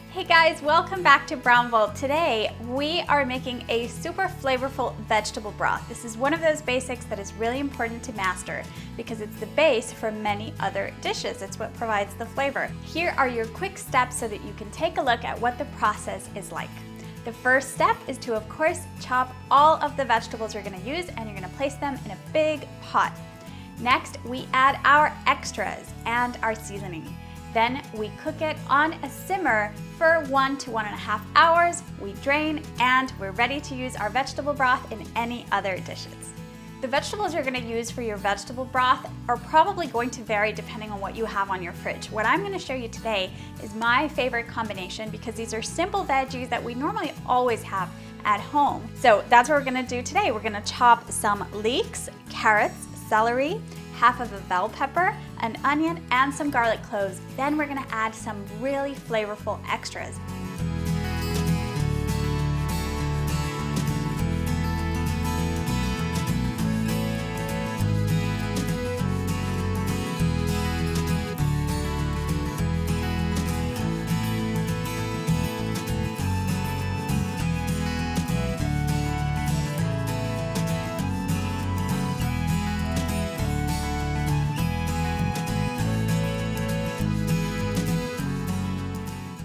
Hey guys, welcome back to Brownble. Today we are making a super flavorful vegetable broth. This is one of those basics that is really important to master because it's the base for many other dishes. It's what provides the flavor. Here are your quick steps so that you can take a look at what the process is like. The first step is to, of course, chop all of the vegetables you're going to use and you're going to place them in a big pot. Next, we add our extras and our seasoning. Then we cook it on a simmer for 1 to 1.5 hours. We drain and we're ready to use our vegetable broth in any other dishes. The vegetables you're going to use for your vegetable broth are probably going to vary depending on what you have on your fridge. What I'm going to show you today is my favorite combination because these are simple veggies that we normally always have at home. So that's what we're going to do today. We're going to chop some leeks, carrots, celery, half of a bell pepper, an onion, and some garlic cloves. Then we're gonna add some really flavorful extras.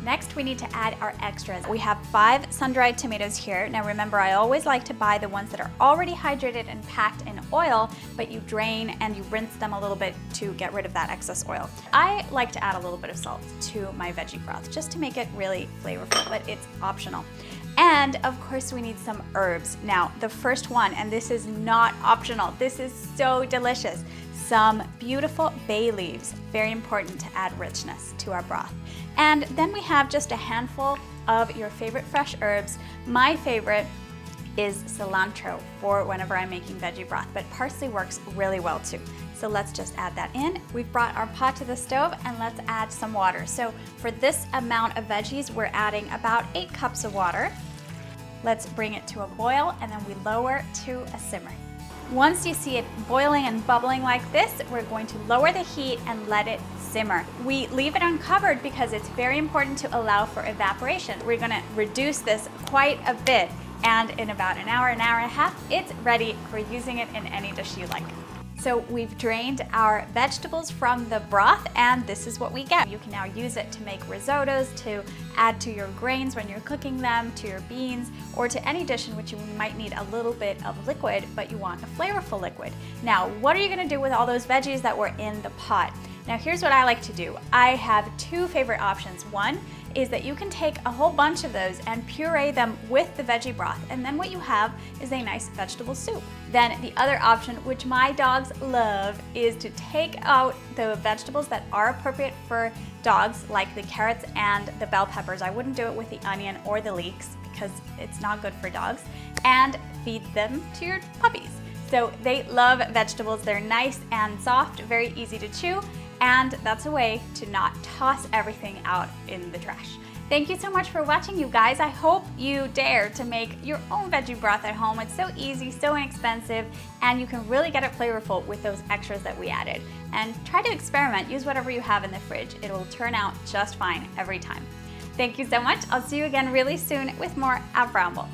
Next, we need to add our extras. We have 5 sun-dried tomatoes here. Now remember, I always like to buy the ones that are already hydrated and packed in oil, but you drain and you rinse them a little bit to get rid of that excess oil. I like to add a little bit of salt to my veggie broth just to make it really flavorful, but it's optional. And of course we need some herbs. Now the first one, and this is not optional, this is so delicious, some beautiful bay leaves, very important to add richness to our broth. And then we have just a handful of your favorite fresh herbs. My favorite is cilantro for whenever I'm making veggie broth, but parsley works really well too. So let's just add that in. We've brought our pot to the stove and let's add some water. So for this amount of veggies, we're adding about 8 cups of water. Let's bring it to a boil and then we lower to a simmer. Once you see it boiling and bubbling like this, we're going to lower the heat and let it simmer. We leave it uncovered because it's very important to allow for evaporation. We're gonna reduce this quite a bit, and in about an hour and a half, it's ready for using it in any dish you like. So we've drained our vegetables from the broth and this is what we get. You can now use it to make risottos, to add to your grains when you're cooking them, to your beans, or to any dish in which you might need a little bit of liquid, but you want a flavorful liquid. Now, what are you gonna do with all those veggies that were in the pot? Now here's what I like to do. I have 2 favorite options. One is that you can take a whole bunch of those and puree them with the veggie broth, and then what you have is a nice vegetable soup. Then the other option, which my dogs love, is to take out the vegetables that are appropriate for dogs, like the carrots and the bell peppers. I wouldn't do it with the onion or the leeks because it's not good for dogs, and feed them to your puppies. So they love vegetables. They're nice and soft, very easy to chew, and that's a way to not toss everything out in the trash. Thank you so much for watching, you guys. I hope you dare to make your own veggie broth at home. It's so easy, so inexpensive, and you can really get it flavorful with those extras that we added. And try to experiment. Use whatever you have in the fridge. It will turn out just fine every time. Thank you so much. I'll see you again really soon with more at Brownble.